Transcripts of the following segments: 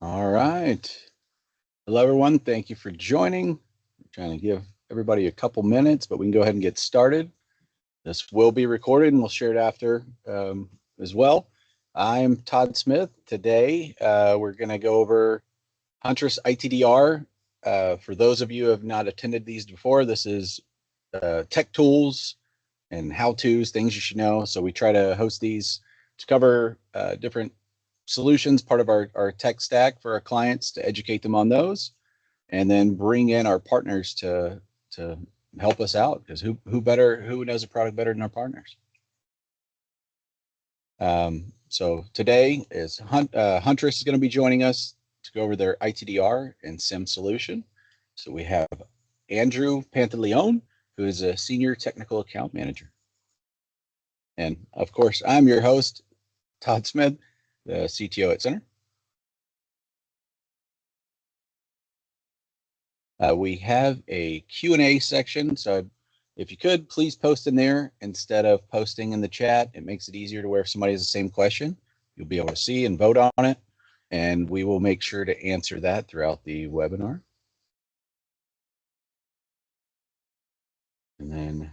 All right. Hello, everyone. Thank you for joining. I'm trying to give everybody a couple minutes, but we can go ahead and get started. This will be recorded and we'll share it after as well. I'm Todd Smith. Today, we're going to go over Huntress ITDR. For those of you who have not attended these before, this is tech tools and how-tos, things you should know. So we try to host these to cover different solutions, part of our tech stack for our clients to educate them on those, and then bring in our partners to help us out, because who knows a product better than our partners? So today is Huntress is going to be joining us to go over their ITDR and SIEM solution. So we have Andrew Pantaleone, who is a senior technical account manager. And of course, I'm your host, Todd Smith, the CTO at Center. We have a Q&A section, so if you could, please post in there instead of posting in the chat. It makes it easier to where if somebody has the same question, you'll be able to see and vote on it, and we will make sure to answer that throughout the webinar. And then,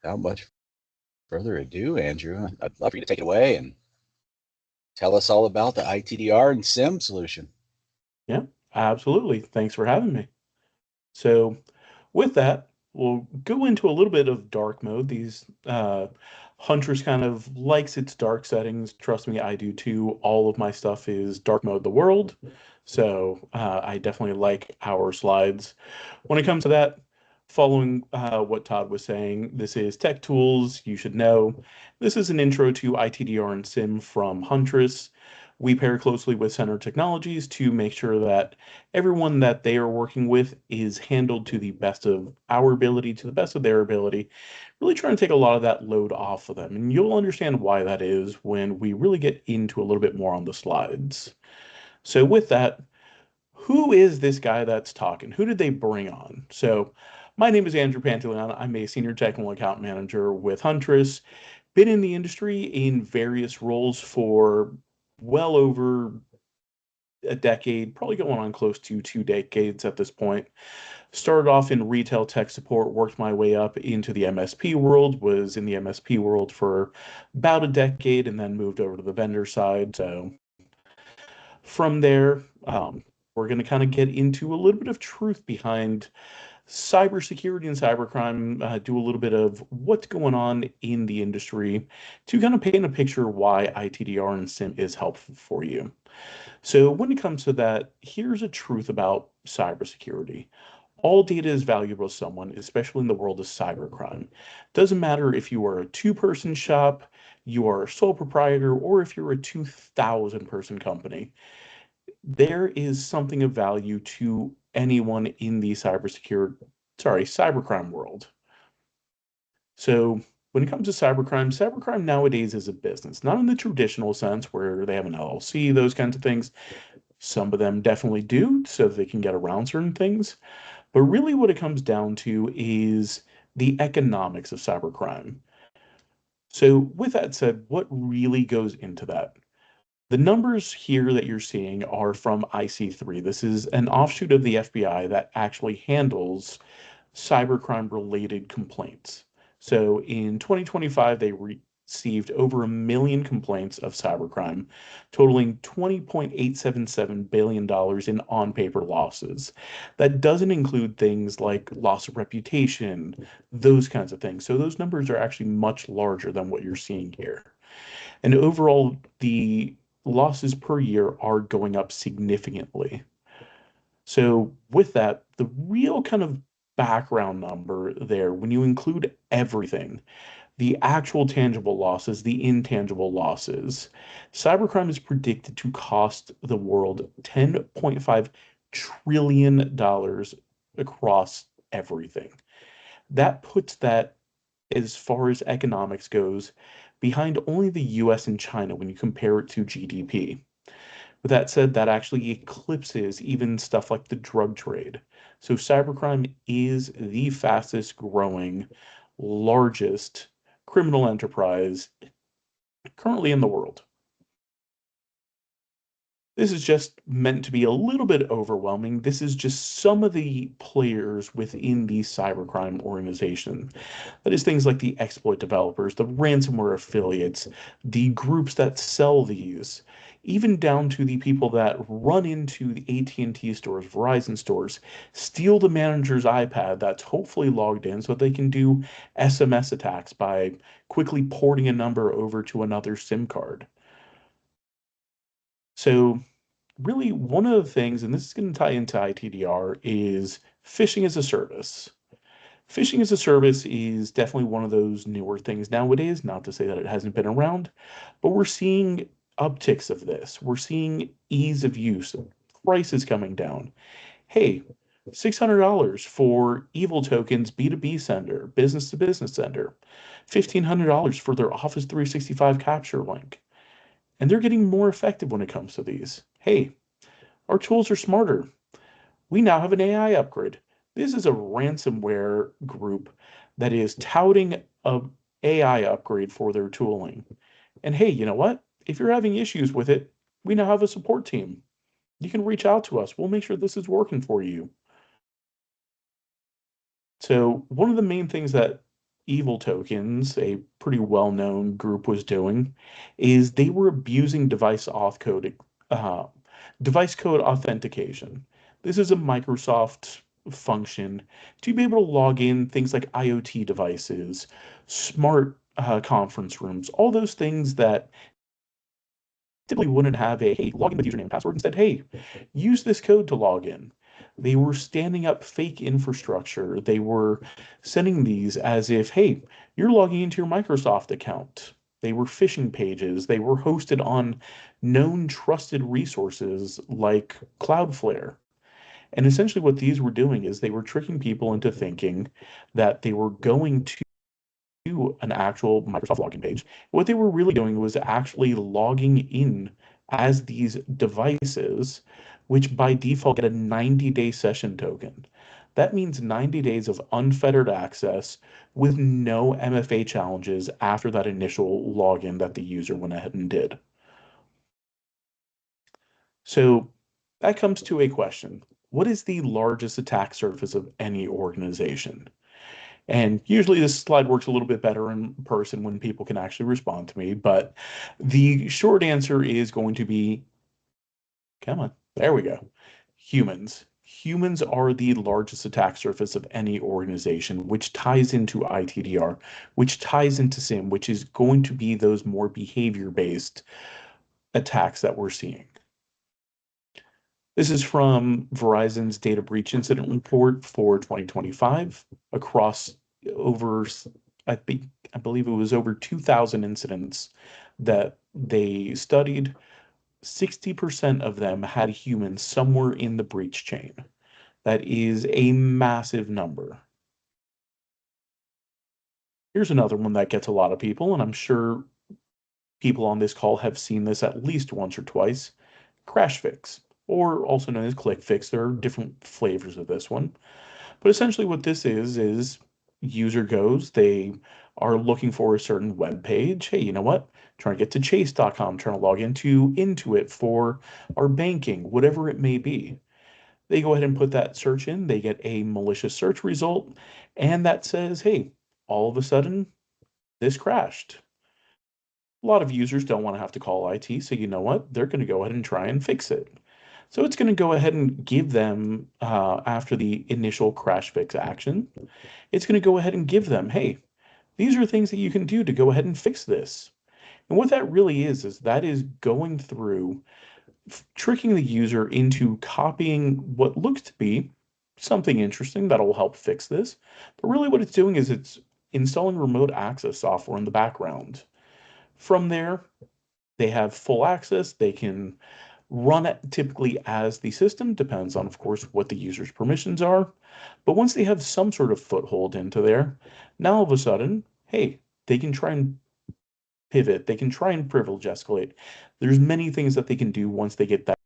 without much further ado, Andrew, I'd love for you to take it away and tell us all about the ITDR and SIEM solution. Yeah, absolutely. Thanks for having me. So with that, we'll go into a little bit of dark mode. These Huntress kind of likes its dark settings. Trust me, I do too. All of my stuff is dark mode the world. So I definitely like our slides. When it comes to that, following what Todd was saying, this is Tech Tools You Should Know. This is an intro to ITDR and SIEM from Huntress. We pair closely with Center Technologies to make sure that everyone that they are working with is handled to the best of our ability, to the best of their ability, really trying to take a lot of that load off of them. And you'll understand why that is when we really get into a little bit more on the slides. So with that, who is this guy that's talking? Who did they bring on? So my name is Andrew Pantaleon. I'm a senior technical account manager with Huntress. Been in the industry in various roles for well over a decade, probably going on close to 2 decades at this point. Started off in retail tech support, worked my way up into the MSP world, was in the MSP world for about a decade, and then moved over to the vendor side. So from there, we're going to kind of get into a little bit of truth behind cybersecurity and cybercrime, do a little bit of what's going on in the industry to kind of paint a picture why ITDR and SIEM is helpful for you. So when it comes to that, here's a truth about cybersecurity. All data is valuable to someone, especially in the world of cybercrime. Doesn't matter if you are a two-person shop, you are a sole proprietor, or if you're a 2,000-person company. There is something of value to anyone in the cybercrime world. So when it comes to cybercrime nowadays is a business, not in the traditional sense where they have an LLC, those kinds of things. Some of them definitely do, so they can get around certain things. But really what it comes down to is the economics of cybercrime. So with that said, what really goes into that? The numbers here that you're seeing are from IC3. This is an offshoot of the FBI that actually handles cybercrime related complaints. So in 2025, they received over 1 million complaints of cybercrime, totaling $20.877 billion in on-paper losses. That doesn't include things like loss of reputation, those kinds of things. So those numbers are actually much larger than what you're seeing here. And overall, the losses per year are going up significantly. So with that, the real kind of background number there, when you include everything, the actual tangible losses, the intangible losses, cybercrime is predicted to cost the world $10.5 trillion across everything. That puts that, as far as economics goes, behind only the US and China when you compare it to GDP. With that said, that actually eclipses even stuff like the drug trade. So cybercrime is the fastest growing, largest criminal enterprise currently in the world. This is just meant to be a little bit overwhelming. This is just some of the players within the cybercrime organization. That is things like the exploit developers, the ransomware affiliates, the groups that sell these, even down to the people that run into the AT&T stores, Verizon stores, steal the manager's iPad that's hopefully logged in so they can do SMS attacks by quickly porting a number over to another SIM card. So really one of the things, and this is going to tie into ITDR, is phishing as a service. Phishing as a service is definitely one of those newer things nowadays, not to say that it hasn't been around, but we're seeing upticks of this. We're seeing ease of use, prices coming down. Hey, $600 for evil tokens B2B sender, business to business sender, $1,500 for their Office 365 capture link. And they're getting more effective when it comes to these. Hey, our tools are smarter. We now have an AI upgrade. This is a ransomware group that is touting a AI upgrade for their tooling. And hey, you know what? If you're having issues with it, we now have a support team. You can reach out to us. We'll make sure this is working for you. So one of the main things that Evil Tokens, a pretty well-known group, was doing is they were abusing uh, device code authentication. This is a Microsoft function to be able to log in things like IoT devices, smart conference rooms, all those things that typically wouldn't have a hey, login with username and password. Instead, hey, use this code to log in. They were standing up fake infrastructure. They were sending these as if, hey, you're logging into your Microsoft account. They were phishing pages. They were hosted on known trusted resources like Cloudflare. And essentially, what these were doing is they were tricking people into thinking that they were going to an actual Microsoft login page. What they were really doing was actually logging in as these devices, which by default get a 90-day session token. That means 90 days of unfettered access with no MFA challenges after that initial login that the user went ahead and did. So that comes to a question. What is the largest attack surface of any organization? And usually this slide works a little bit better in person when people can actually respond to me, but the short answer is going to be, come on, there we go. Humans. Humans are the largest attack surface of any organization, which ties into ITDR, which ties into SIEM, which is going to be those more behavior-based attacks that we're seeing. This is from Verizon's data breach incident report for 2025 across over, I think, I believe it was over 2,000 incidents that they studied. 60% of them had humans somewhere in the breach chain. That is a massive number. Here's another one that gets a lot of people, and I'm sure people on this call have seen this at least once or twice. Crash fix, or also known as click fix. There are different flavors of this one. But essentially what this is user goes, they are looking for a certain web page. Hey, you know what? Trying to get to chase.com, trying to log into Intuit for our banking, whatever it may be. They go ahead and put that search in, they get a malicious search result, and that says, hey, all of a sudden, this crashed. A lot of users don't want to have to call IT, so you know what? They're going to go ahead and try and fix it. So it's going to go ahead and give them, after the initial crash fix action, it's going to go ahead and give them, hey, these are things that you can do to go ahead and fix this. And what that really is that is going through tricking the user into copying what looks to be something interesting that'll help fix this. But really what it's doing is it's installing remote access software in the background. From there, they have full access. They can run it typically as the system, depends on, of course, what the user's permissions are. But once they have some sort of foothold into there, now all of a sudden, hey, they can try and pivot. They can try and privilege escalate. There's many things that they can do once they get that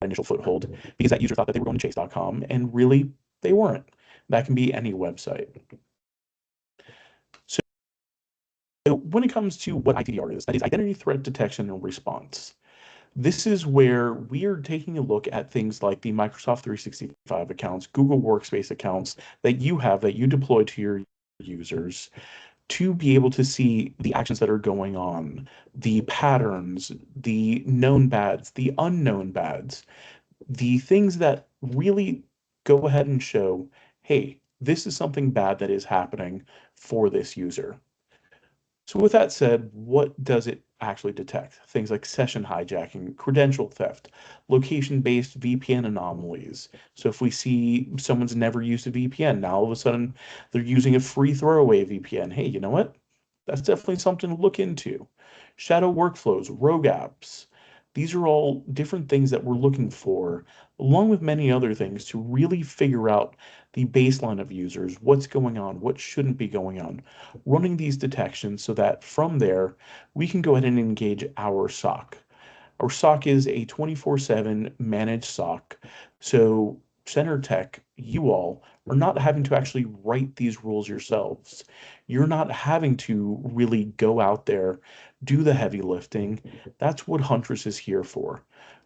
initial foothold because that user thought that they were going to chase.com and really they weren't. That can be any website. So when it comes to what ITDR is, that is identity threat detection and response. This is where we are taking a look at things like the Microsoft 365 accounts, Google Workspace accounts that you have, that you deploy to your users, to be able to see the actions that are going on, the patterns, the known bads, the unknown bads, the things that really go ahead and show, hey, this is something bad that is happening for this user. So with that said, what does it actually detect? Things like session hijacking, credential theft, location-based VPN anomalies. So if we see someone's never used a VPN, now all of a sudden they're using a free throwaway VPN. Hey, you know what? That's definitely something to look into. Shadow workflows, rogue apps. These are all different things that we're looking for, along with many other things, to really figure out the baseline of users, what's going on, what shouldn't be going on, running these detections so that from there we can go ahead and engage our SOC. Our SOC is a 24/7 managed SOC. So Center Tech, you all are not having to actually write these rules yourselves. You're not having to really go out there, do the heavy lifting. That's what Huntress is here for.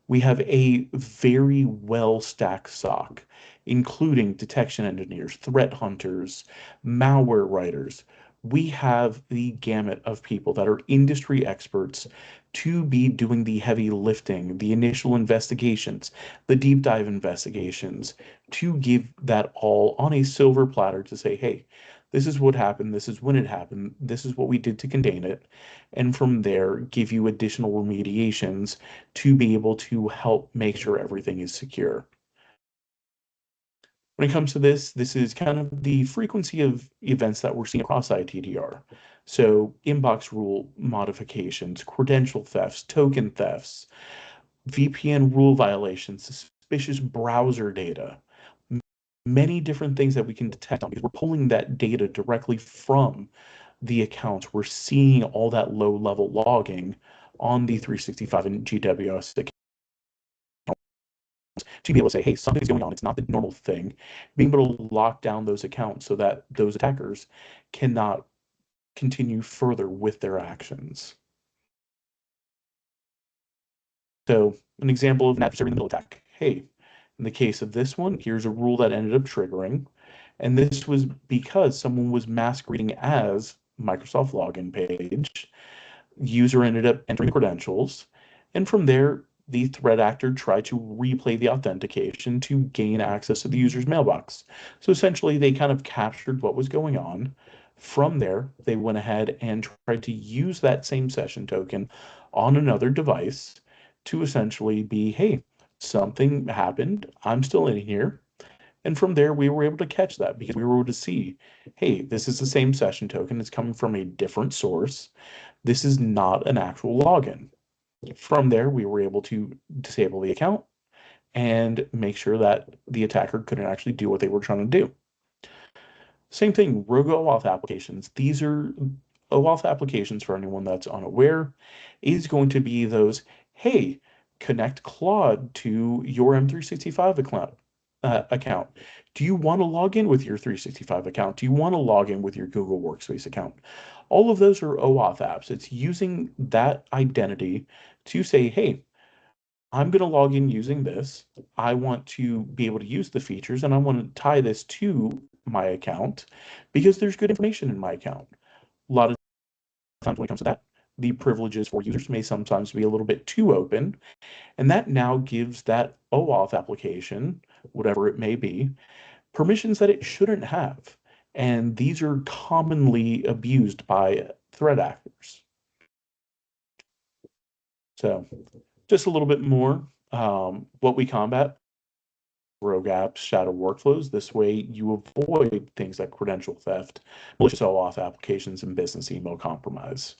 We have a very well stacked SOC, including detection engineers, threat hunters, malware writers. We have the gamut of people that are industry experts to be doing the heavy lifting, the initial investigations, the deep dive investigations, to give that all on a silver platter to say, hey, this is what happened, this is when it happened, this is what we did to contain it, and from there give you additional remediations to be able to help make sure everything is secure. When it comes to this is kind of the frequency of events that we're seeing across ITDR. So inbox rule modifications, credential thefts, token thefts, VPN rule violations, suspicious browser data, many different things that we can detect on because we're pulling that data directly from the accounts. We're seeing all that low level logging on the 365 and GWS account to be able to say, hey, something's going on. It's not the normal thing. Being able to lock down those accounts so that those attackers cannot continue further with their actions. So an example of an adversary in the middle attack. Hey, in the case of this one, here's a rule that ended up triggering. And this was because someone was masquerading as Microsoft login page. User ended up entering credentials. And from there, the threat actor tried to replay the authentication to gain access to the user's mailbox. So essentially, they kind of captured what was going on. From there, they went ahead and tried to use that same session token on another device to essentially be, hey, something happened. I'm still in here. And from there, we were able to catch that because we were able to see, hey, this is the same session token. It's coming from a different source. This is not an actual login. From there, we were able to disable the account and make sure that the attacker couldn't actually do what they were trying to do. Same thing, rogue OAuth applications. These are OAuth applications, for anyone that's unaware, is going to be those, hey, connect Claude to your M365 account. Do you want to log in with your 365 account? Do you want to log in with your Google Workspace account? All of those are OAuth apps. It's using that identity to say, hey, I'm going to log in using this. I want to be able to use the features and I want to tie this to my account because there's good information in my account. A lot of times when it comes to that, the privileges for users may sometimes be a little bit too open. And that now gives that OAuth application, whatever it may be, permissions that it shouldn't have. And these are commonly abused by threat actors. So just a little bit more what we combat: rogue apps, shadow workflows. This way you avoid things like credential theft, malicious OAuth applications, and business email compromise.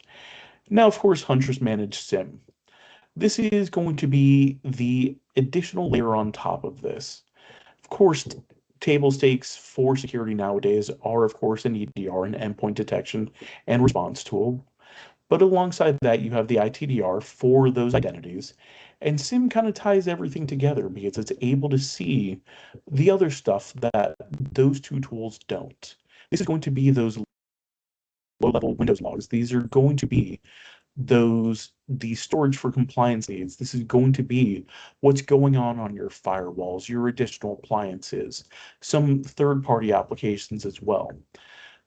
Now, of course, Huntress Managed SIEM. This is going to be the additional layer on top of this. Of course, table stakes for security nowadays are, of course, an EDR, an endpoint detection and response tool. But alongside that, you have the ITDR for those identities. And SIEM kind of ties everything together because it's able to see the other stuff that those two tools don't. This is going to be those low-level Windows logs. These are going to be the storage for compliance needs. This is going to be what's going on your firewalls, your additional appliances, some third-party applications as well.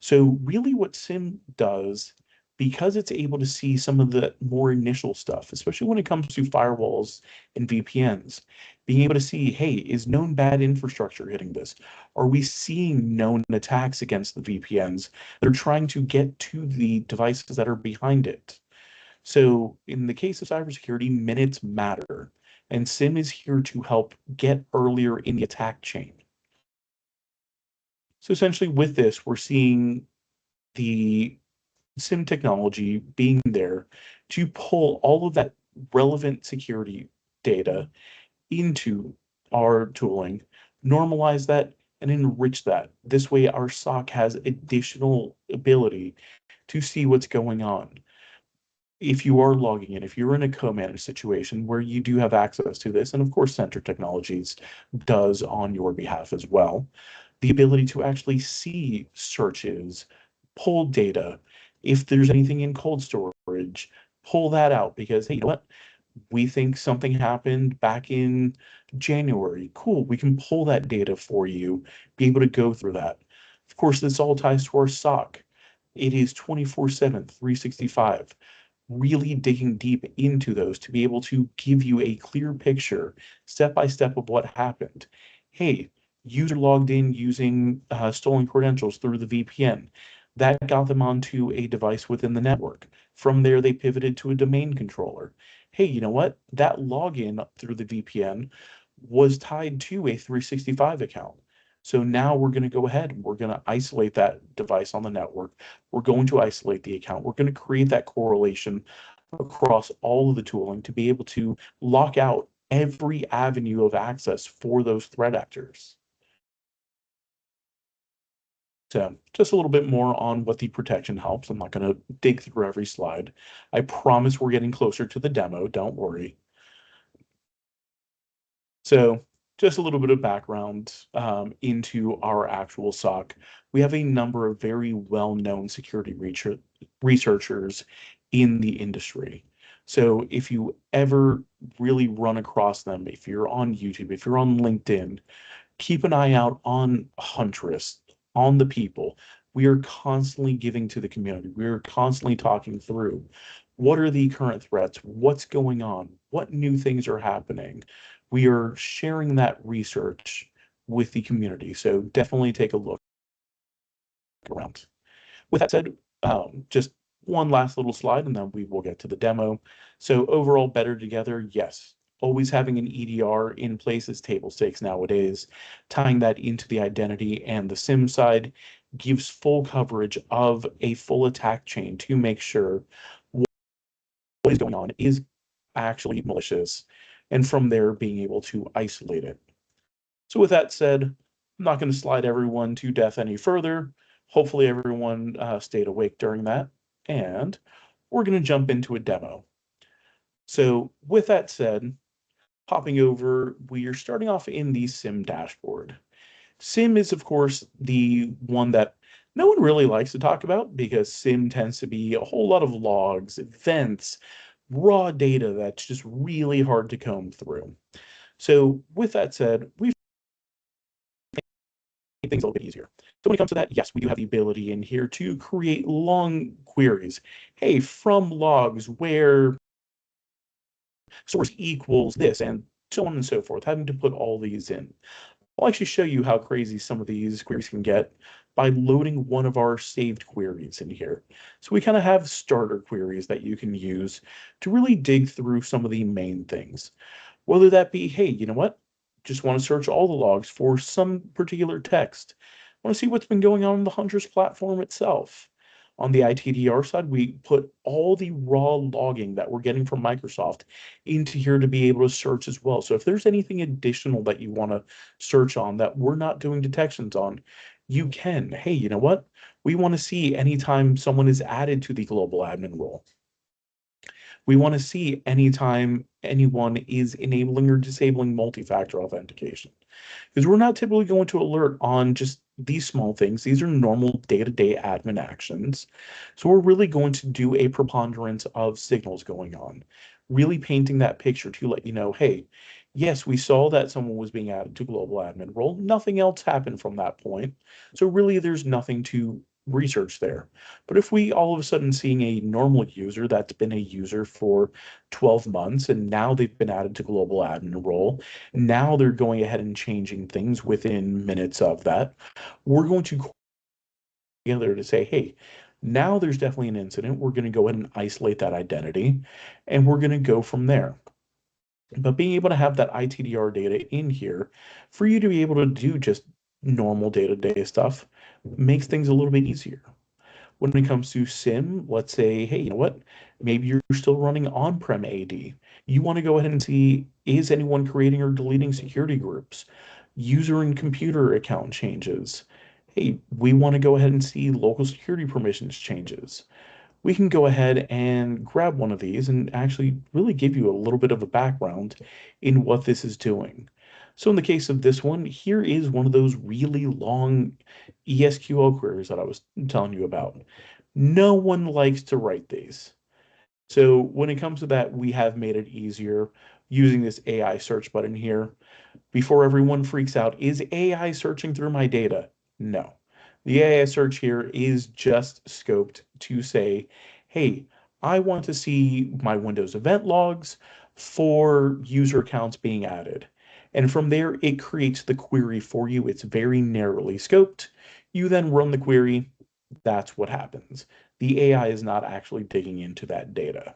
So really what SIEM does, because it's able to see some of the more initial stuff, especially when it comes to firewalls and VPNs, being able to see, hey, is known bad infrastructure hitting this? Are we seeing known attacks against the VPNs that are trying to get to the devices that are behind it? So in the case of cybersecurity, minutes matter, and SIEM is here to help get earlier in the attack chain. So essentially with this, we're seeing the SIEM technology being there to pull all of that relevant security data into our tooling, normalize that, and enrich that. This way, our SOC has additional ability to see what's going on. If you are logging in, if you're in a co-managed situation where you do have access to this, and of course, Center Technologies does on your behalf as well, the ability to actually see searches, pull data. If there's anything in cold storage, pull that out because, hey, you know what? We think something happened back in January. Cool, we can pull that data for you, be able to go through that. Of course, this all ties to our SOC. It is 24/7, 365, really digging deep into those to be able to give you a clear picture, step by step, of what happened. Hey, user logged in using stolen credentials through the VPN. That got them onto a device within the network. From there, they pivoted to a domain controller. Hey, you know what? That login through the VPN was tied to a 365 account. So now we're going to go ahead and we're going to isolate that device on the network. We're going to isolate the account. We're going to create that correlation across all of the tooling to be able to lock out every avenue of access for those threat actors. So just a little bit more on what the protection helps. I'm not going to dig through every slide. I promise we're getting closer to the demo. Don't worry. So just a little bit of background into our actual SOC. We have a number of very well-known security researchers in the industry. So if you ever really run across them, if you're on YouTube, if you're on LinkedIn, keep an eye out on Huntress, on the people. We are constantly giving to the community. We are constantly talking through what are the current threats, what's going on, what new things are happening. We are sharing that research with the community. So definitely take a look around. With that said, just one last little slide and then we will get to the demo. So overall, better together, yes. Always having an EDR in place is table stakes nowadays. Tying that into the identity and the SIEM side gives full coverage of a full attack chain to make sure what is going on is actually malicious, and from there being able to isolate it. So with that said, I'm not going to slide everyone to death any further. Hopefully everyone stayed awake during that, and we're going to jump into a demo. So with that said, popping over, we are starting off in the SIEM dashboard. SIEM is, of course, the one that no one really likes to talk about because SIEM tends to be a whole lot of logs, events, raw data that's just really hard to comb through. So with that said, we've made things a little bit easier. So when it comes to that, yes, we do have the ability in here to create long queries. Hey, from logs where source equals this and so on and so forth, having to put all these in. I'll actually show you how crazy some of these queries can get by loading one of our saved queries in here. So we kind of have starter queries that you can use to really dig through some of the main things. Whether that be, hey, you know what? Just want to search all the logs for some particular text. Want to see what's been going on the Huntress platform itself. On the ITDR side, we put all the raw logging that we're getting from Microsoft into here to be able to search as well. So if there's anything additional that you want to search on that we're not doing detections on, you can. Hey, you know what? We want to see anytime someone is added to the global admin role. We want to see anytime anyone is enabling or disabling multi-factor authentication. Because we're not typically going to alert on just these small things, these are normal day-to-day admin actions. So we're really going to do a preponderance of signals going on, really painting that picture to let you know, hey, yes, we saw that someone was being added to global admin role. Nothing else happened from that point. So really, there's nothing to research there. But if we all of a sudden seeing a normal user that's been a user for 12 months and now they've been added to global admin role, now they're going ahead and changing things within minutes of that, we're going to together to say, hey, now there's definitely an incident. We're going to go ahead and isolate that identity and we're going to go from there. But being able to have that ITDR data in here for you to be able to do just normal day-to-day stuff makes things a little bit easier. When it comes to SIEM, let's say, hey, you know what? Maybe you're still running on-prem AD. You want to go ahead and see, is anyone creating or deleting security groups? User and computer account changes. Hey, we want to go ahead and see local security permissions changes. We can go ahead and grab one of these and actually really give you a little bit of a background in what this is doing. So in the case of this one, here is one of those really long ESQL queries that I was telling you about. No one likes to write these. So when it comes to that, we have made it easier using this AI search button here. Before everyone freaks out, is AI searching through my data? No. The AI search here is just scoped to say, hey, I want to see my Windows event logs for user accounts being added. And from there, it creates the query for you. It's very narrowly scoped. You then run the query. That's what happens. The AI is not actually digging into that data.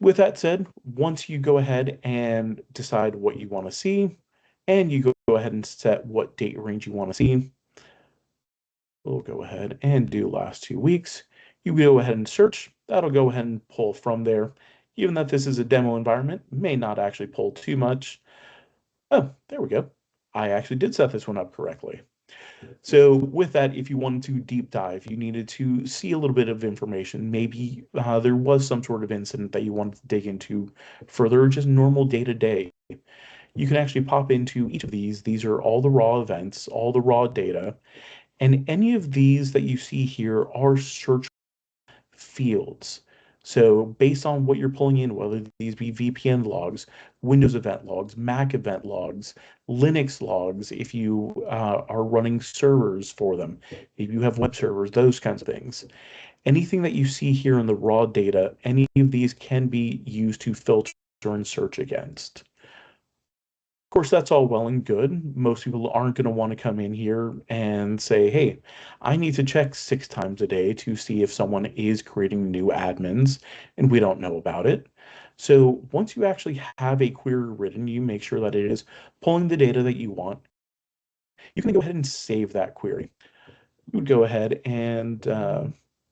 With that said, once you go ahead and decide what you want to see, and you go ahead and set what date range you want to see, we'll go ahead and do last 2 weeks. You go ahead and search. That'll go ahead and pull from there. Given that this is a demo environment, may not actually pull too much. Oh, there we go. I actually did set this one up correctly. So with that, if you wanted to deep dive, you needed to see a little bit of information. Maybe there was some sort of incident that you wanted to dig into further, just normal day to day. You can actually pop into each of these. These are all the raw events, all the raw data, and any of these that you see here are search fields. So based on what you're pulling in, whether these be VPN logs, Windows event logs, Mac event logs, Linux logs, if you are running servers for them, if you have web servers, those kinds of things. Anything that you see here in the raw data, any of these can be used to filter and search against. Of course, that's all well and good. Most people aren't going to want to come in here and say, hey, I need to check 6 times a day to see if someone is creating new admins and we don't know about it. So once you actually have a query written, you make sure that it is pulling the data that you want. You can go ahead and save that query. You would go ahead and,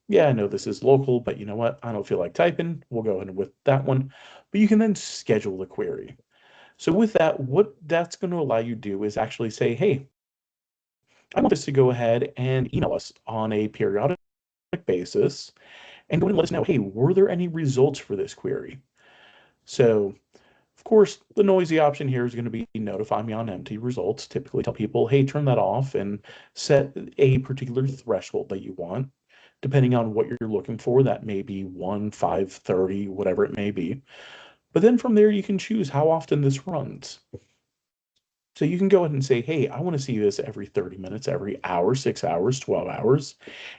yeah, I know this is local, but you know what? I don't feel like typing. We'll go ahead with that one. But you can then schedule the query. So with that, what that's going to allow you to do is actually say, hey, I want this to go ahead and email us on a periodic basis and go ahead and let us know, hey, were there any results for this query? So, of course, the noisy option here is going to be notify me on empty results. Typically tell people, hey, turn that off and set a particular threshold that you want. Depending on what you're looking for, that may be 1, 5, 30, whatever it may be. But then from there, you can choose how often this runs. So you can go ahead and say, hey, I want to see this every 30 minutes, every hour, 6 hours, 12 hours.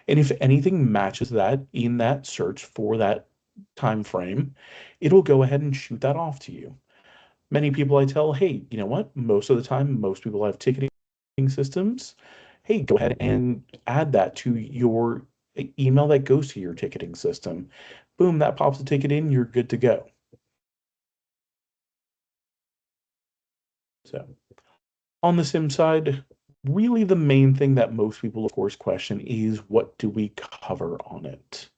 And if anything matches that in that search for that time frame, it'll go ahead and shoot that off to you. Many people I tell, hey, you know what? Most of the time, most people have ticketing systems. Hey, go ahead and add that to your email that goes to your ticketing system. Boom, that pops a ticket in, you're good to go. So on the SIM side, really the main thing that most people, of course, question is what do we cover on it?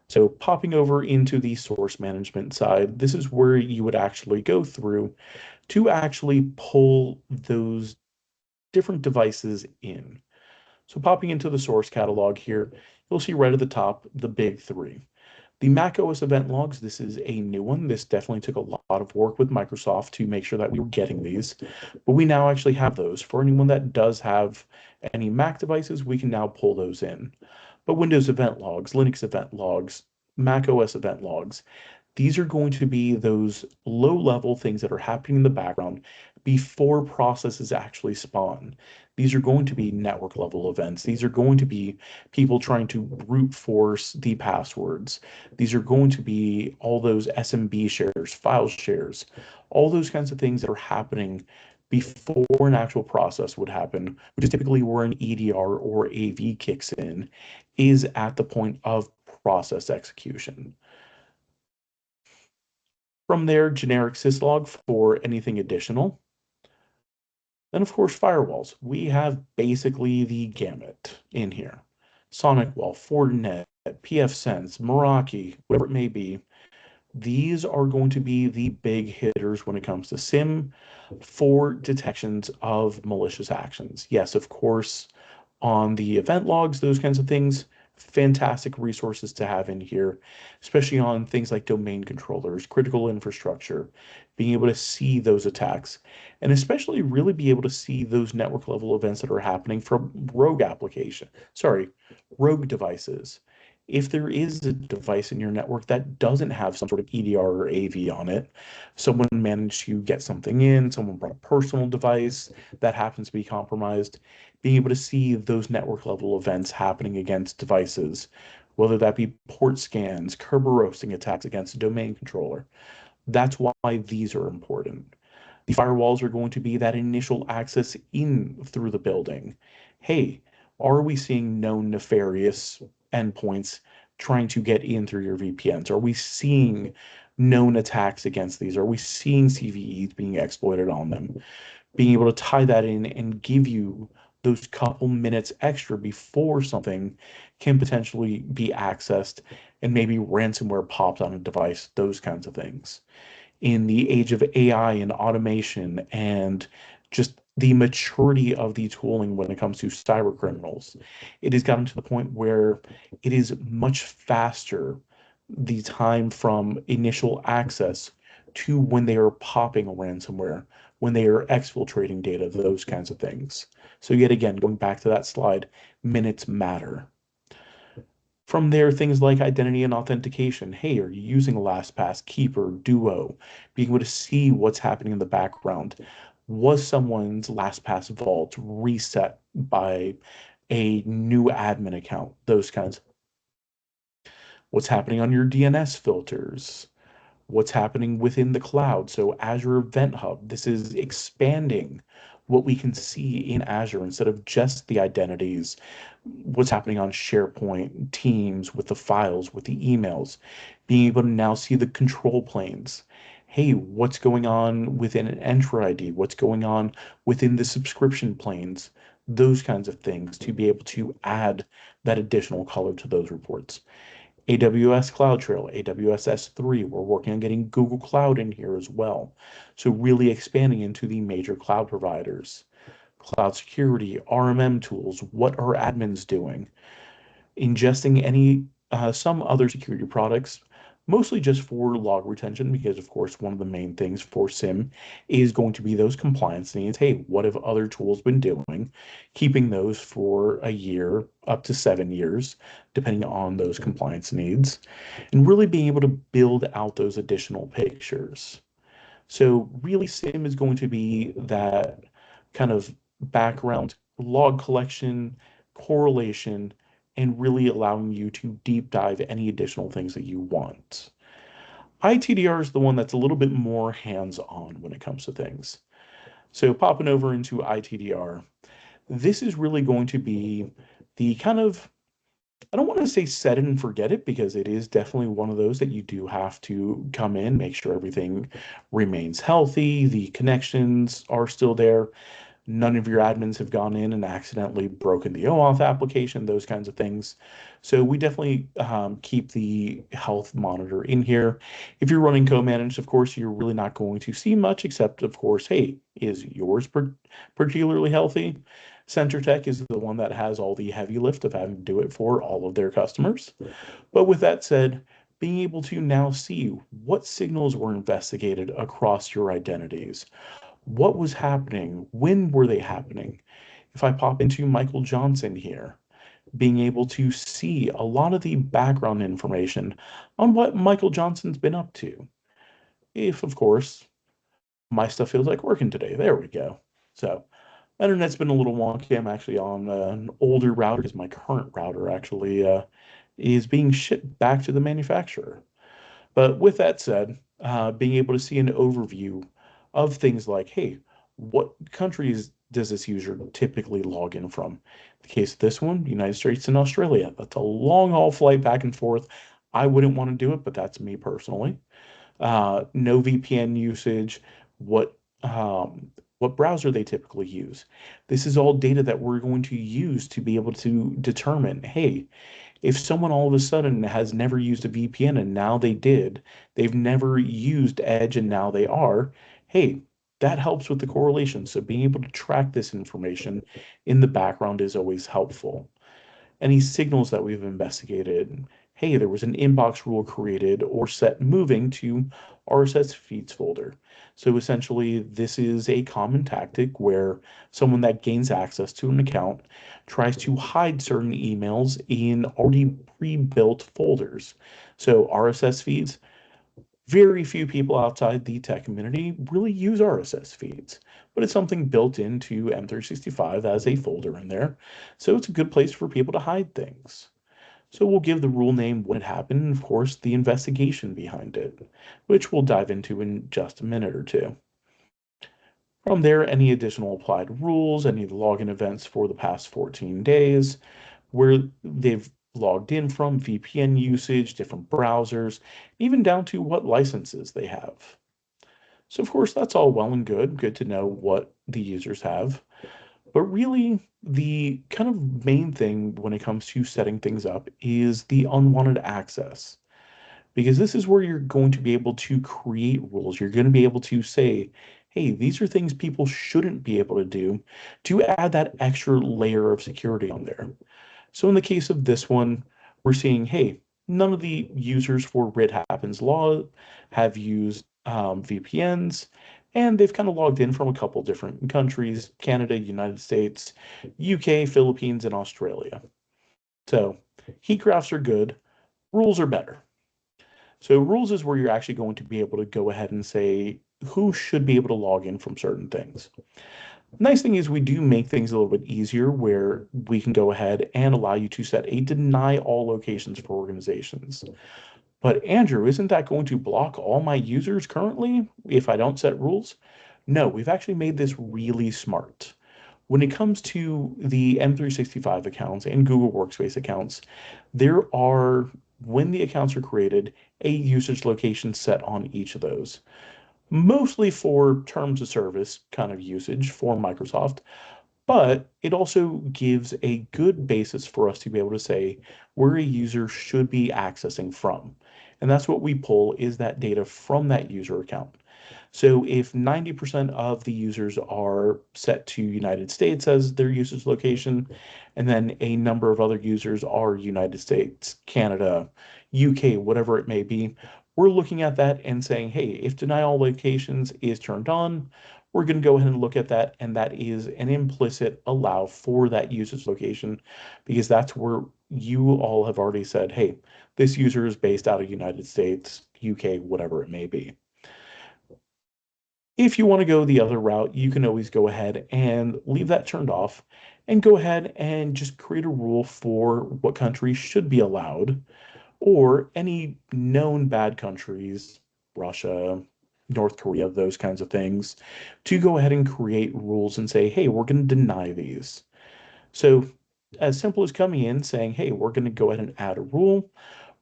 So popping over into the source management side, this is where you would actually go through to actually pull those different devices in. So popping into the source catalog here, you'll see right at the top, the big three. The macOS event logs, this is a new one. This definitely took a lot of work with Microsoft to make sure that we were getting these, but we now actually have those. For anyone that does have any Mac devices, we can now pull those in. But Windows event logs, Linux event logs, macOS event logs, these are going to be those low-level things that are happening in the background before processes actually spawn. These are going to be network level events. These are going to be people trying to brute force the passwords. These are going to be all those SMB shares, file shares, all those kinds of things that are happening before an actual process would happen, which is typically where an EDR or AV kicks in, is at the point of process execution. From there, generic syslog for anything additional. Then, of course, firewalls. We have basically the gamut in here. SonicWall, Fortinet, pfSense, Meraki, whatever it may be. These are going to be the big hitters when it comes to SIEM for detections of malicious actions. Yes, of course, on the event logs, those kinds of things, fantastic resources to have in here, especially on things like domain controllers, critical infrastructure, being able to see those attacks, and especially really be able to see those network level events that are happening from rogue devices. If there is a device in your network that doesn't have some sort of EDR or AV on it, someone managed to get something in, someone brought a personal device that happens to be compromised, being able to see those network level events happening against devices, whether that be port scans, Kerberoasting attacks against a domain controller. That's why these are important. The firewalls are going to be that initial access in through the building. Hey, are we seeing known nefarious endpoints trying to get in through your VPNs? Are we seeing known attacks against these? Are we seeing CVEs being exploited on them? Being able to tie that in and give you those couple minutes extra before something can potentially be accessed and maybe ransomware popped on a device, those kinds of things. In the age of AI and automation and just the maturity of the tooling when it comes to cyber criminals, it has gotten to the point where it is much faster the time from initial access to when they are popping a ransomware, when they are exfiltrating data, those kinds of things. So yet again, going back to that slide, minutes matter. From there, things like identity and authentication. Hey, are you using LastPass, Keeper, Duo? Being able to see what's happening in the background. Was someone's LastPass vault reset by a new admin account? Those kinds. What's happening on your DNS filters? What's happening within the cloud. So Azure Event Hub, this is expanding what we can see in Azure instead of just the identities, what's happening on SharePoint, Teams, with the files, with the emails, being able to now see the control planes. Hey, what's going on within an Entra ID? What's going on within the subscription planes? Those kinds of things to be able to add that additional color to those reports. AWS CloudTrail, AWS S3. We're working on getting Google Cloud in here as well. So really expanding into the major cloud providers. Cloud security, RMM tools, what are admins doing? Ingesting some other security products, mostly just for log retention, because of course one of the main things for SIEM is going to be those compliance needs. Hey, what have other tools been doing? Keeping those for a year, up to 7 years, depending on those compliance needs, and really being able to build out those additional pictures. So really SIEM is going to be that kind of background log collection, correlation, and really allowing you to deep dive any additional things that you want. ITDR is the one that's a little bit more hands-on when it comes to things. So popping over into ITDR, this is really going to be the kind of, I don't want to say set it and forget it, because it is definitely one of those that you do have to come in, make sure everything remains healthy, the connections are still there, none of your admins have gone in and accidentally broken the OAuth application, those kinds of things. So we definitely keep the health monitor in here. If you're running co-managed, of course, you're really not going to see much except, of course, hey, is yours particularly healthy? CenterTech is the one that has all the heavy lift of having to do it for all of their customers. But with that said, being able to now see what signals were investigated across your identities. What was happening? When were they happening? If I pop into Michael Johnson here, being able to see a lot of the background information on what Michael Johnson's been up to. If, of course, my stuff feels like working today. There we go. So, internet's been a little wonky. I'm actually on an older router because my current router actually is being shipped back to the manufacturer. But with that said, being able to see an overview of things like, hey, what countries does this user typically log in from? In the case of this one, United States and Australia. That's a long haul flight back and forth. I wouldn't want to do it, but that's me personally. No VPN usage, what what browser they typically use. This is all data that we're going to use to be able to determine, hey, if someone all of a sudden has never used a VPN and now they did, they've never used Edge and now they are, hey, that helps with the correlation. So being able to track this information in the background is always helpful. Any signals that we've investigated. Hey, there was an inbox rule created or set moving to RSS feeds folder. So essentially, this is a common tactic where someone that gains access to an account tries to hide certain emails in already pre-built folders. So RSS feeds, very few people outside the tech community really use RSS feeds, but it's something built into M365 as a folder in there. So it's a good place for people to hide things. So we'll give the rule name when it happened, and of course, the investigation behind it, which we'll dive into in just a minute or two. From there, any additional applied rules, any login events for the past 14 days, where they've logged in from, VPN usage, different browsers, even down to what licenses they have. So, of course, that's all well and good. Good to know what the users have. But really, the kind of main thing when it comes to setting things up is the unwanted access. Because this is where you're going to be able to create rules. You're going to be able to say, hey, these are things people shouldn't be able to do to add that extra layer of security on there. So in the case of this one, we're seeing, hey, none of the users for RIT Happens Law have used VPNs, and they've kind of logged in from a couple different countries, Canada, United States, UK, Philippines, and Australia. So heat graphs are good, rules are better. So rules is where you're actually going to be able to go ahead and say who should be able to log in from certain things. Nice thing is we do make things a little bit easier where we can go ahead and allow you to set a deny all locations for organizations. But Andrew, isn't that going to block all my users currently if I don't set rules? No, we've actually made this really smart. When it comes to the M365 accounts and Google Workspace accounts, there are, when the accounts are created, a usage location set on each of those, mostly for terms of service kind of usage for Microsoft, but it also gives a good basis for us to be able to say where a user should be accessing from. And that's what we pull is that data from that user account. So if 90% of the users are set to United States as their usage location, and then a number of other users are United States, Canada, UK, whatever it may be, we're looking at that and saying, hey, if deny all locations is turned on, we're going to go ahead and look at that, and that is an implicit allow for that usage location because that's where you all have already said, hey, this user is based out of United States, UK, whatever it may be. If you want to go the other route, you can always go ahead and leave that turned off and go ahead and just create a rule for what countries should be allowed or any known bad countries, Russia, North Korea, those kinds of things, to go ahead and create rules and say, hey, we're going to deny these. So, as simple as coming in saying, hey, we're going to go ahead and add a rule.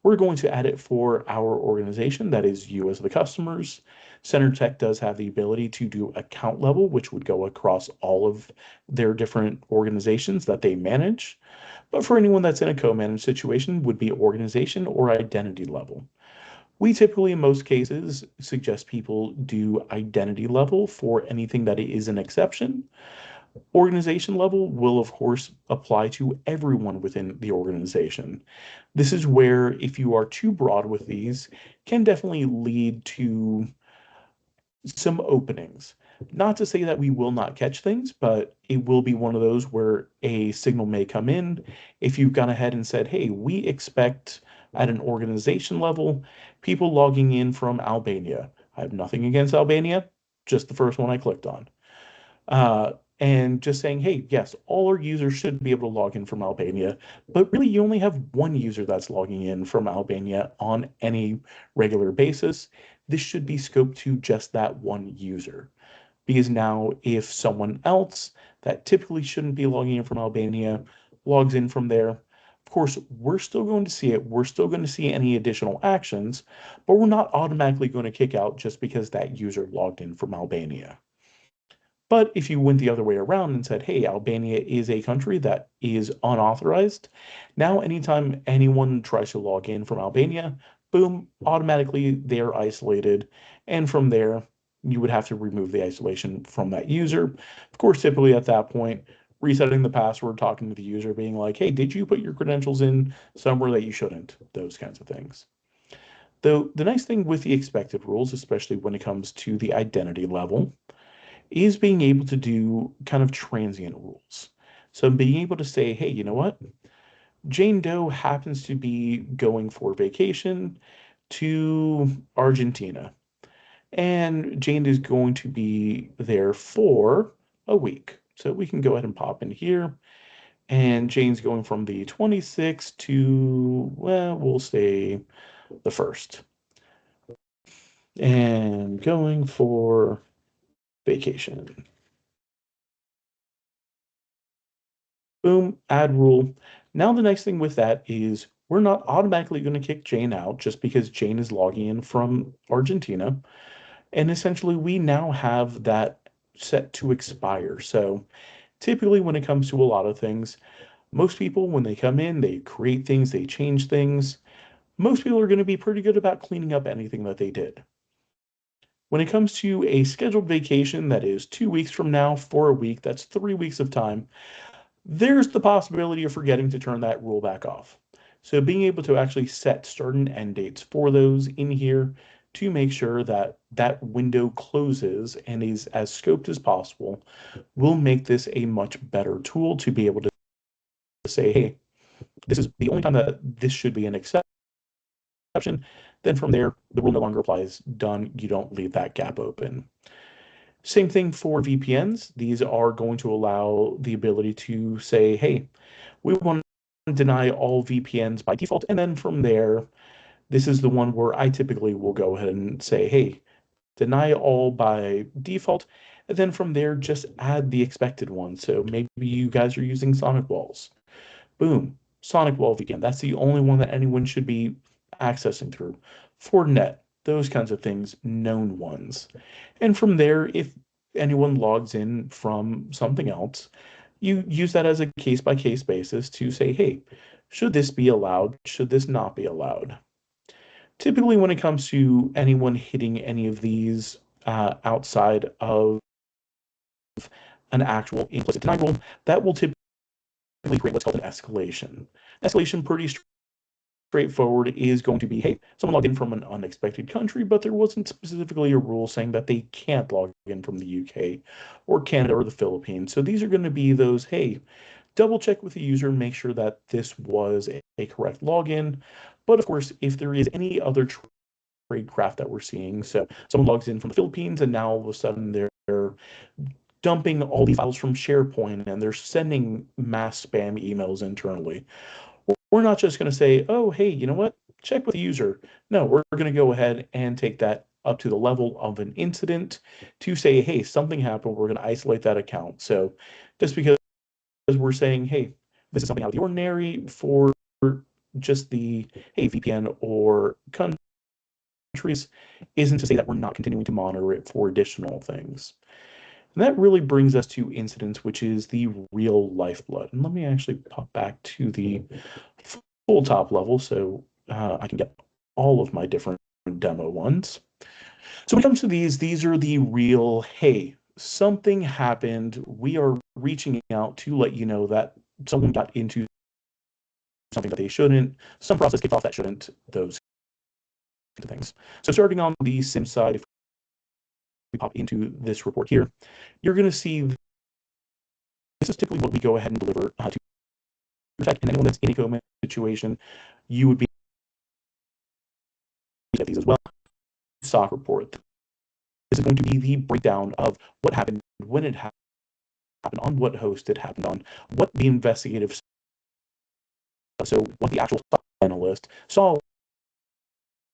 We're going to add it for our organization, that is you as the customers. Center Tech does have the ability to do account level, which would go across all of their different organizations that they manage. But for anyone that's in a co-managed situation, would be organization or identity level. We typically, in most cases, suggest people do identity level for anything that is an exception. Organization level will, of course, apply to everyone within the organization. This is where, if you are too broad with these, can definitely lead to some openings. Not to say that we will not catch things, but it will be one of those where a signal may come in. If you've gone ahead and said, hey, we expect at an organization level people logging in from Albania. I have nothing against Albania, just the first one I clicked on. And just saying, hey, yes, all our users should be able to log in from Albania, but really you only have one user that's logging in from Albania on any regular basis. This should be scoped to just that one user. Because now if someone else that typically shouldn't be logging in from Albania logs in from there, of course, we're still going to see it. We're still going to see any additional actions, but we're not automatically going to kick out just because that user logged in from Albania. But if you went the other way around and said, hey, Albania is a country that is unauthorized, now anytime anyone tries to log in from Albania, boom, automatically they're isolated. And from there, you would have to remove the isolation from that user. Of course, typically at that point, resetting the password, talking to the user, being like, hey, did you put your credentials in somewhere that you shouldn't? Those kinds of things. Though the nice thing with the expected rules, especially when it comes to the identity level, is being able to do kind of transient rules. So being able to say, hey, you know what? Jane Doe happens to be going for vacation to Argentina, and Jane is going to be there for a week. So we can go ahead and pop in here. And Jane's going from the 26th to, well, we'll say the 1st. And going for vacation. Boom, add rule. Now the nice thing with that is we're not automatically going to kick Jane out just because Jane is logging in from Argentina. And essentially we now have that set to expire. So typically when it comes to a lot of things, most people, when they come in, they create things, they change things. Most people are going to be pretty good about cleaning up anything that they did. When it comes to a scheduled vacation that is 2 weeks from now for a week, that's 3 weeks of time, there's the possibility of forgetting to turn that rule back off. So being able to actually set start and end dates for those in here to make sure that that window closes and is as scoped as possible will make this a much better tool to be able to say, hey, this is the only time that this should be an exception. Then from there, the rule no longer applies. Done. You don't leave that gap open. Same thing for VPNs. These are going to allow the ability to say, hey, we want to deny all VPNs by default. And then from there, this is the one where I typically will go ahead and say, hey, deny all by default. And then from there, just add the expected one. So maybe you guys are using Sonic Walls. Boom, Sonic Wall VPN. That's the only one that anyone should be accessing through. Fortinet, those kinds of things, known ones. And from there, if anyone logs in from something else, you use that as a case by case basis to say, hey, should this be allowed? Should this not be allowed? Typically, when it comes to anyone hitting any of these outside of an actual implicit denial, that will typically create what's called an escalation. Escalation, pretty straightforward, is going to be, hey, someone logged in from an unexpected country, but there wasn't specifically a rule saying that they can't log in from the UK or Canada or the Philippines. So these are going to be those, hey, double check with the user, make sure that this was a correct login. But of course, if there is any other tradecraft that we're seeing, so someone logs in from the Philippines and now all of a sudden they're dumping all these files from SharePoint and they're sending mass spam emails internally. We're not just going to say, oh, hey, you know what? Check with the user. No, we're going to go ahead and take that up to the level of an incident to say, hey, something happened. We're going to isolate that account. So just because we're saying, hey, this is something out of the ordinary for just the, hey, VPN or countries, isn't to say that we're not continuing to monitor it for additional things. And that really brings us to incidents, which is the real lifeblood. And let me actually pop back to the full top level so I can get all of my different demo ones. So when it comes to these are the real, hey, something happened. We are reaching out to let you know that someone got into something that they shouldn't, some process kicked off that shouldn't, those things. So starting on the SIEM side, if we pop into this report here, you're going to see this is typically what we go ahead and deliver to protect. And anyone that's in a coma situation, you would be at these as well. SOC report. This is going to be the breakdown of what happened, when it happened, on what host it happened on, what the investigative, so what the actual analyst saw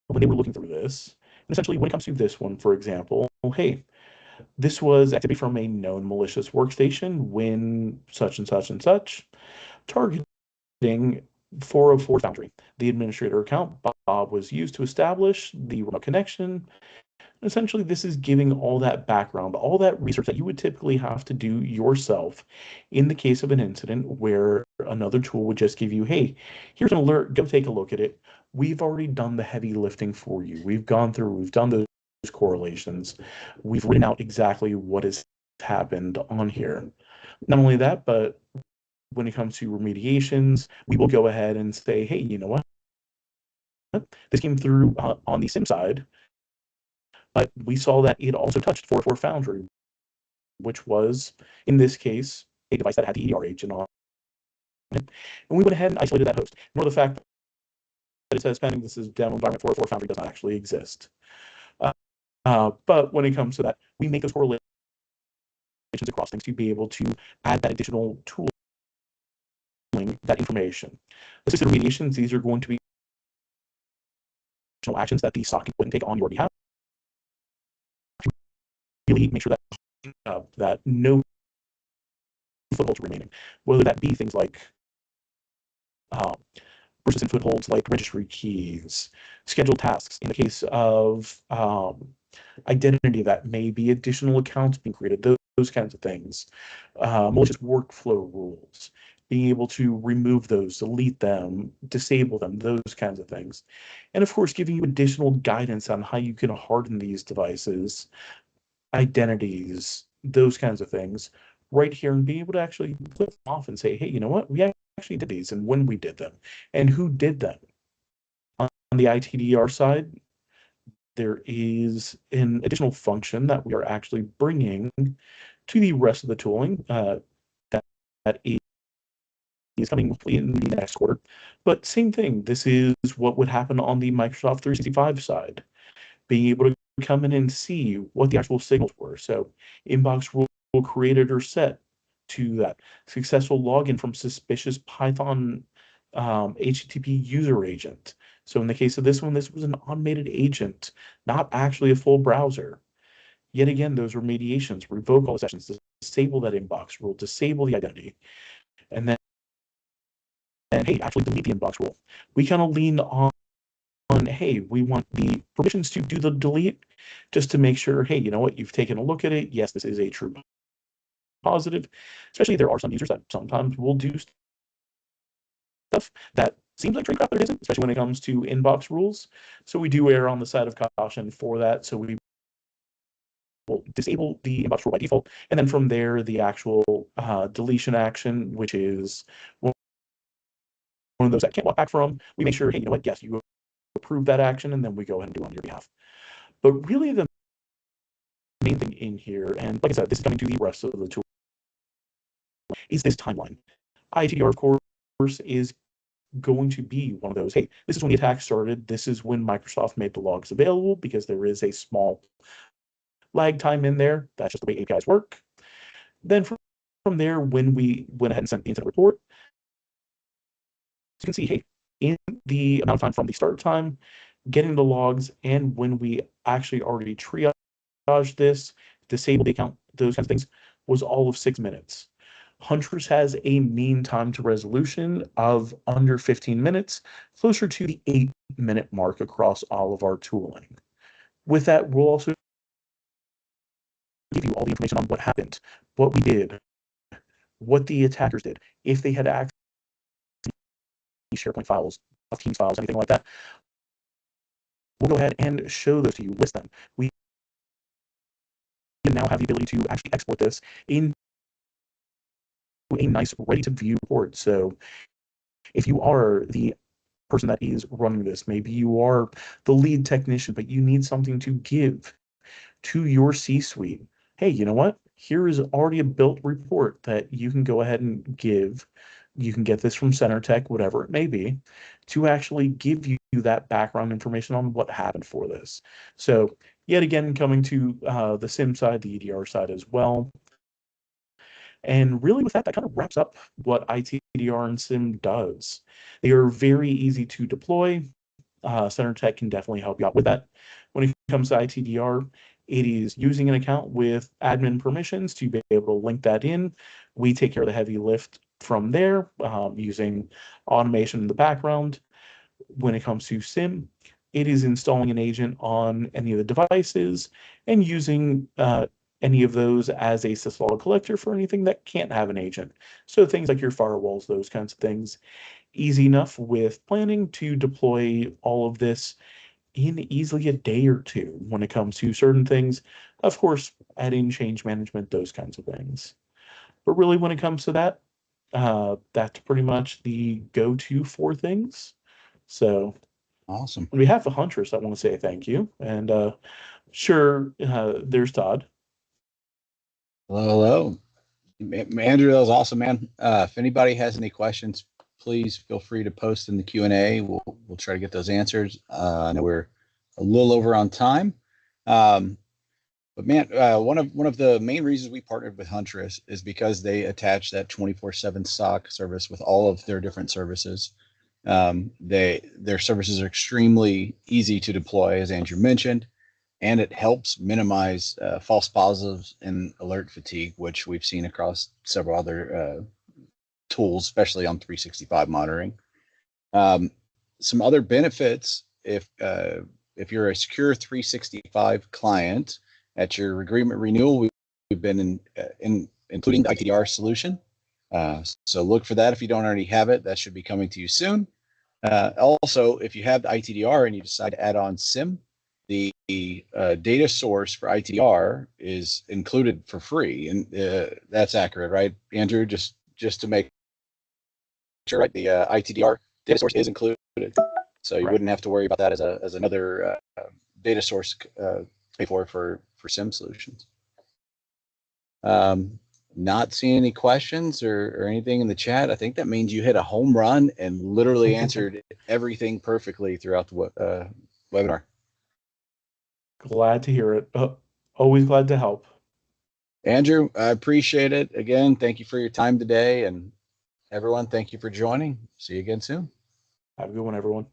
when they were looking through this. And essentially, when it comes to this one, for example, hey, this was activity from a known malicious workstation when such and such and such, targeting 404 Foundry. The administrator account, Bob, was used to establish the remote connection. Essentially, this is giving all that background, all that research that you would typically have to do yourself in the case of an incident where another tool would just give you, hey, here's an alert, go take a look at it. We've already done the heavy lifting for you. We've gone through, we've done those correlations. We've written out exactly what has happened on here. Not only that, but when it comes to remediations, we will go ahead and say, hey, you know what? This came through on the SIEM side, but we saw that it also touched 404 Foundry, which was, in this case, a device that had the EDR agent on it. And we went ahead and isolated that host. Ignore the fact that it says pending this is demo environment 404 Foundry does not actually exist. But when it comes to that, we make those correlations across things to be able to add that additional tooling, that information. Assisted remediations, these are going to be additional actions that the SOC can take on your behalf to really make sure that that no footholds remaining, whether that be things like persistent footholds like registry keys, scheduled tasks. In the case of identity, that may be additional accounts being created, those kinds of things. Malicious workflow rules, being able to remove those, delete them, disable them, those kinds of things. And of course, giving you additional guidance on how you can harden these devices, identities, those kinds of things right here, and be able to actually click them off and say, hey, you know what? We actually did these and when we did them and who did them. On the ITDR side, there is an additional function that we are actually bringing to the rest of the tooling that is coming hopefully in the next quarter. But same thing, this is what would happen on the Microsoft 365 side, being able to come in and see what the actual signals were. So inbox rule created or set to that. Successful login from suspicious Python HTTP user agent. So in the case of this one, this was an automated agent, not actually a full browser. Yet again, those remediations, revoke all sessions, disable that inbox rule, disable the identity, and then, and hey, actually delete the inbox rule. We kind of lean on, hey, we want the permissions to do the delete just to make sure, hey, you know what, you've taken a look at it. Yes, this is a true positive. Especially there are some users that sometimes will do stuff that seems like trade craft, but it isn't, especially when it comes to inbox rules. So we do err on the side of caution for that. So we will disable the inbox rule by default. And then from there, the actual deletion action, which is one of those that can't walk back from, we make sure, hey, you know what, yes, you approve that action, and then we go ahead and do it on your behalf. But really the main thing in here, and like I said, this is coming to the rest of the tool, is this timeline. ITDR, of course, is going to be one of those, hey, this is when the attack started. This is when Microsoft made the logs available, because there is a small lag time in there. That's just the way APIs work. Then from there, when we went ahead and sent the incident report, you can see, hey, in the amount of time from the start time, getting the logs, and when we actually already triaged this, disabled the account, those kinds of things, was all of 6 minutes. Huntress has a mean time to resolution of under 15 minutes, closer to the 8-minute mark across all of our tooling. With that, we'll also give you all the information on what happened, what we did, what the attackers did, if they had access to SharePoint files, Teams files, anything like that. We'll go ahead and show those to you, list them. We now have the ability to actually export this in a nice ready to view report. So if you are the person that is running this, maybe you are the lead technician, but you need something to give to your C-suite. Hey, you know what? Here is already a built report that you can go ahead and give. You can get this from Center Tech, whatever it may be, to actually give you that background information on what happened for this. So, yet again, coming to the SIM side, the EDR side as well. And really, with that, that kind of wraps up what ITDR and SIM does. They are very easy to deploy. Center Tech can definitely help you out with that. When it comes to ITDR, it is using an account with admin permissions to be able to link that in. We take care of the heavy lift from there using automation in the background. When it comes to SIM, it is installing an agent on any of the devices and using any of those as a syslog collector for anything that can't have an agent. So things like your firewalls, those kinds of things. Easy enough with planning to deploy all of this in easily a day or two when it comes to certain things. Of course, adding change management, those kinds of things. But really, when it comes to that, that's pretty much the go-to for things. So, Awesome. on behalf of Huntress, I want to say thank you. And there's Todd. Hello. Andrew, that was awesome, man. If anybody has any questions, please feel free to post in the Q&A. We'll try to get those answers. I know we're a little over on time. But man, one of the main reasons we partnered with Huntress is because they attach that 24/7 SOC service with all of their different services. Their services are extremely easy to deploy, as Andrew mentioned, and it helps minimize false positives and alert fatigue, which we've seen across several other tools, especially on 365 monitoring. Some other benefits, if you're a secure 365 client, at your agreement renewal, we've been including the ITDR solution. So look for that if you don't already have it. That should be coming to you soon. Also, if you have the ITDR and you decide to add on SIM, the data source for ITDR is included for free, and that's accurate, right, Andrew? Just to make sure, right? The ITDR data source is included, so you wouldn't have to worry about that as another data source pay for SIM solutions. Not seeing any questions or anything in the chat. I think that means you hit a home run and literally answered everything perfectly throughout the webinar. Glad to hear it. Always glad to help. Andrew, I appreciate it. Again, thank you for your time today. And everyone, thank you for joining. See you again soon. Have a good one, everyone.